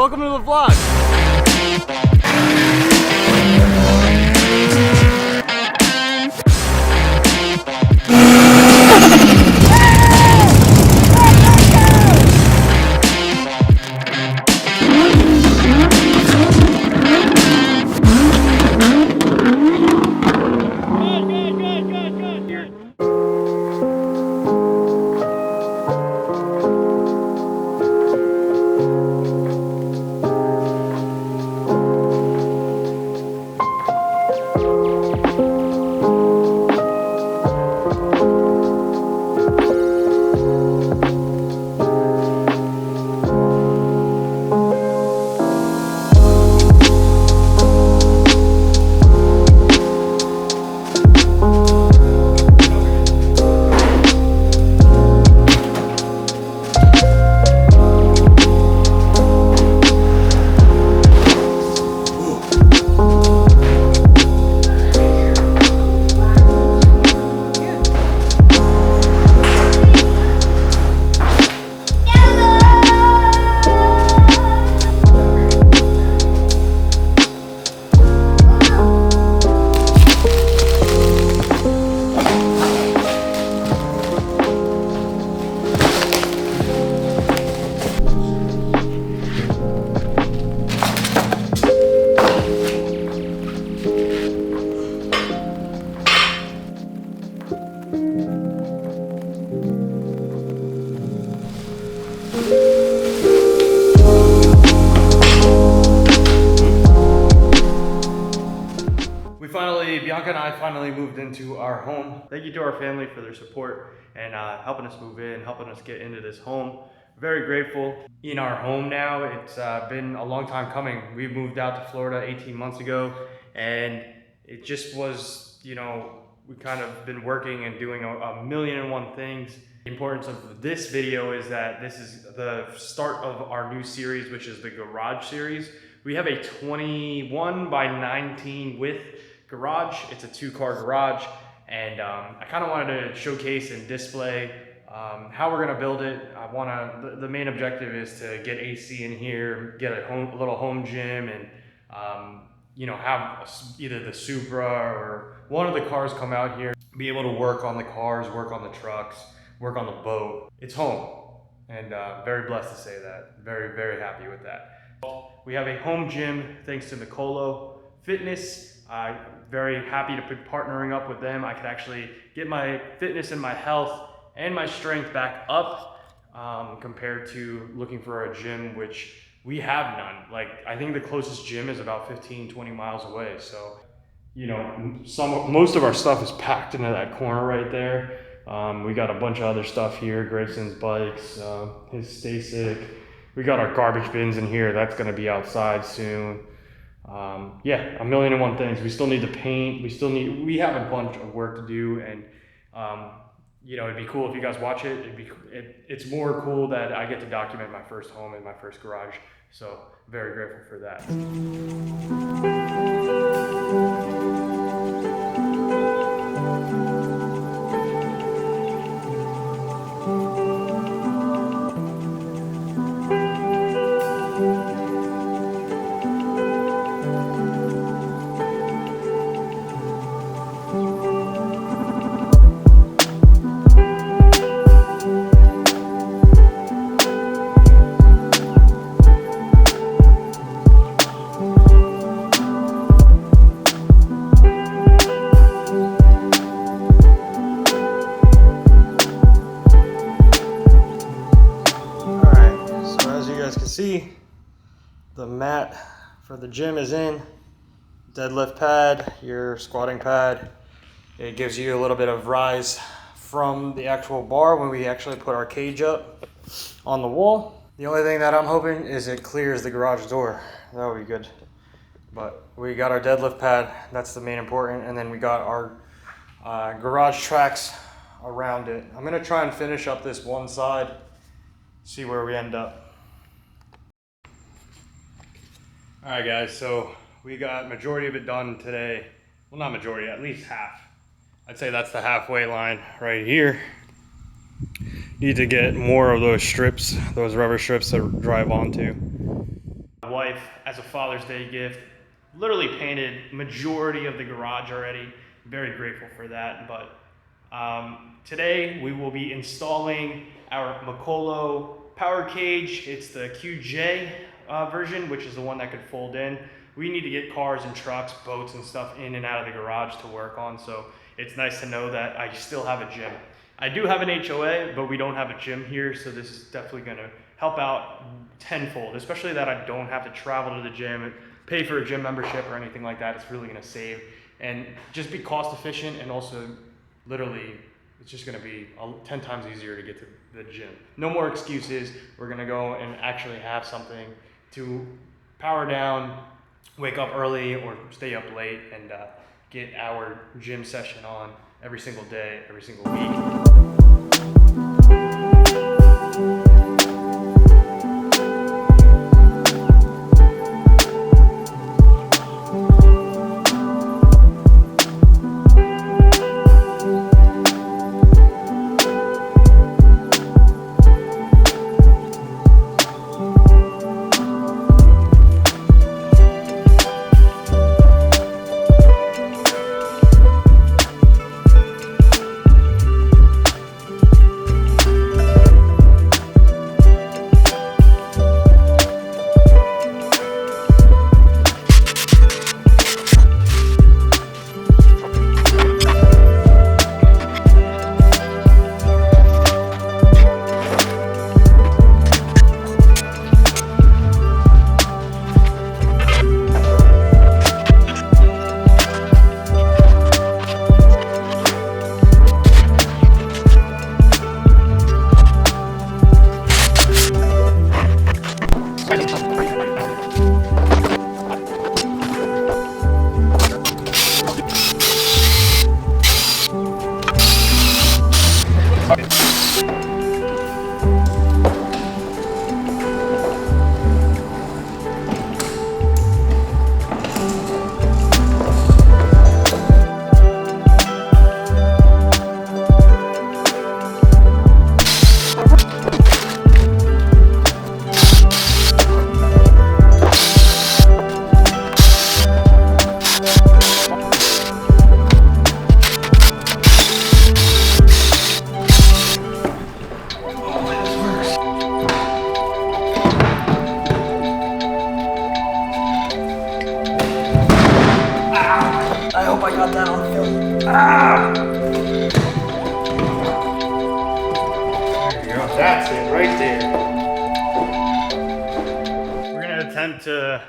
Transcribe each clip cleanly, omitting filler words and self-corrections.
welcome to the vlog. Bianca and I finally moved into our home. Thank you to our family for their support and helping us move in, helping us get into this home. Very grateful. In our home now, it's been a long time coming. We moved out to Florida 18 months ago, and it just was, you know, we kind of been working and doing a million and one things. The importance of this video is that this is the start of our new series, which is the garage series. We have a 21 by 19 width garage. It's a 2-car garage, and I kind of wanted to showcase and display how we're gonna build it. The main objective is to get AC in here, get a little home gym, and you know, have either the Supra or one of the cars come out here, be able to work on the cars, work on the trucks, work on the boat. It's home, and very blessed to say that. Very, very happy with that. We have a home gym thanks to Mikolo Fitness. Very happy to be partnering up with them. I could actually get my fitness and my health and my strength back up compared to looking for a gym, which we have none. Like, I think the closest gym is about 15, 20 miles away. So, you know, most of our stuff is packed into that corner right there. We got a bunch of other stuff here, Grayson's bikes, his Stasic. We got our garbage bins in here. That's gonna be outside soon. Yeah, a million and one things. We still need to paint. We have a bunch of work to do, and you know, it'd be cool if you guys watch it. It's more cool that I get to document my first home and my first garage. So very grateful for that. See, the mat for the gym is in, deadlift pad, your squatting pad. It gives you a little bit of rise from the actual bar when we actually put our cage up on the wall. The only thing that I'm hoping is it clears the garage door. That would be good. But we got our deadlift pad, that's the main important, and then we got our garage tracks around it. I'm gonna try and finish up this one side, see where we end up. All right, guys, so we got majority of it done today. Well, not majority, at least half. I'd say that's the halfway line right here. Need to get more of those strips, those rubber strips to drive onto. wife as a Father's Day gift. Literally painted majority of the garage already. Very grateful for that. But today we will be installing our Mikolo power cage. It's the QJ version, which is the one that could fold in. We need to get cars and trucks, boats and stuff in and out of the garage to work on, so it's nice to know that I still have a gym. I do have an HOA, but we don't have a gym here, so this is definitely gonna help out tenfold, especially that I don't have to travel to the gym and pay for a gym membership or anything like that. It's really gonna save and just be cost efficient, and also literally it's just gonna be 10 times easier to get to the gym. No more excuses. We're gonna go and actually have something to power down, wake up early or stay up late, and get our gym session on every single day, every single week. That's it right there. We're gonna attempt to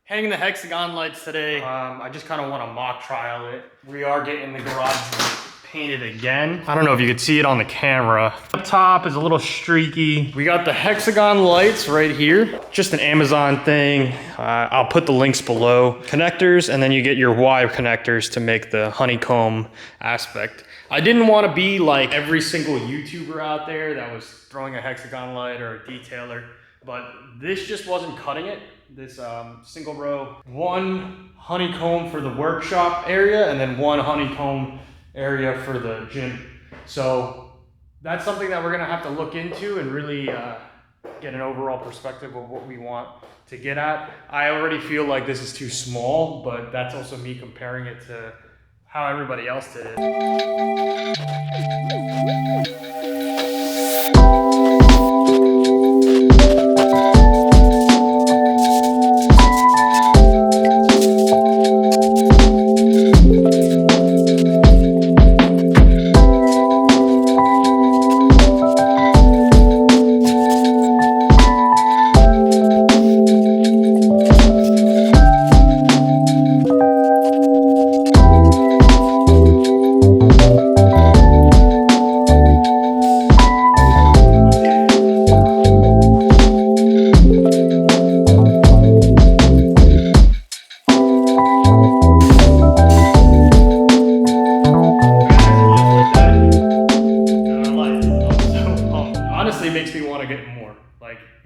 hang the Hexagon lights today. I just kind of want to mock trial it. We are getting the garage painted again. I don't know if you could see it on the camera. Up top is a little streaky. We got the Hexagon lights right here. Just an Amazon thing. I'll put the links below. Connectors, and then you get your Y connectors to make the honeycomb aspect. I didn't want to be like every single YouTuber out there that was throwing a Hexagon light or a detailer, but this just wasn't cutting it. This single row, one honeycomb for the workshop area, and then one honeycomb area for the gym. So that's something that we're gonna have to look into and really get an overall perspective of what we want to get at. I already feel like this is too small, but that's also me comparing it to how everybody else did it.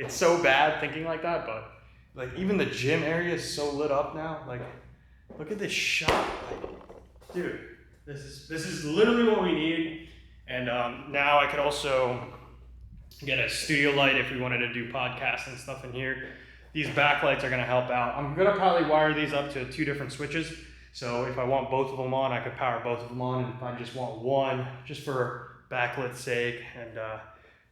It's so bad thinking like that, but like even the gym area is so lit up now. Like, look at this shot, like, dude. This is literally what we need. And now I could also get a studio light if we wanted to do podcasts and stuff in here. these backlights are gonna help out. I'm gonna probably wire these up to 2 different switches. So if I want both of them on, I could power both of them on. And if I just want one, just for backlit sake and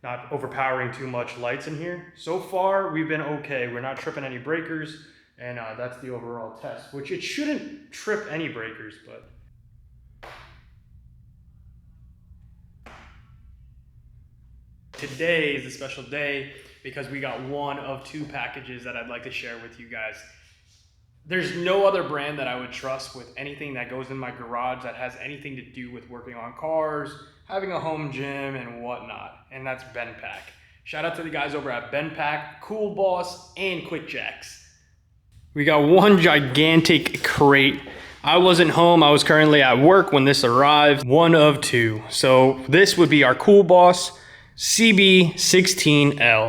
not overpowering too much lights in here. So far, we've been okay. We're not tripping any breakers, and that's the overall test, which it shouldn't trip any breakers, but. Today is a special day because we got one of 2 packages that I'd like to share with you guys. There's no other brand that I would trust with anything that goes in my garage that has anything to do with working on cars, having a home gym and whatnot, and that's BenPack. Shout out to the guys over at BenPack, CoolBoss, and QuickJacks. We got one gigantic crate. I wasn't home, I was currently at work when this arrived. One of 2. So this would be our CoolBoss CB16L.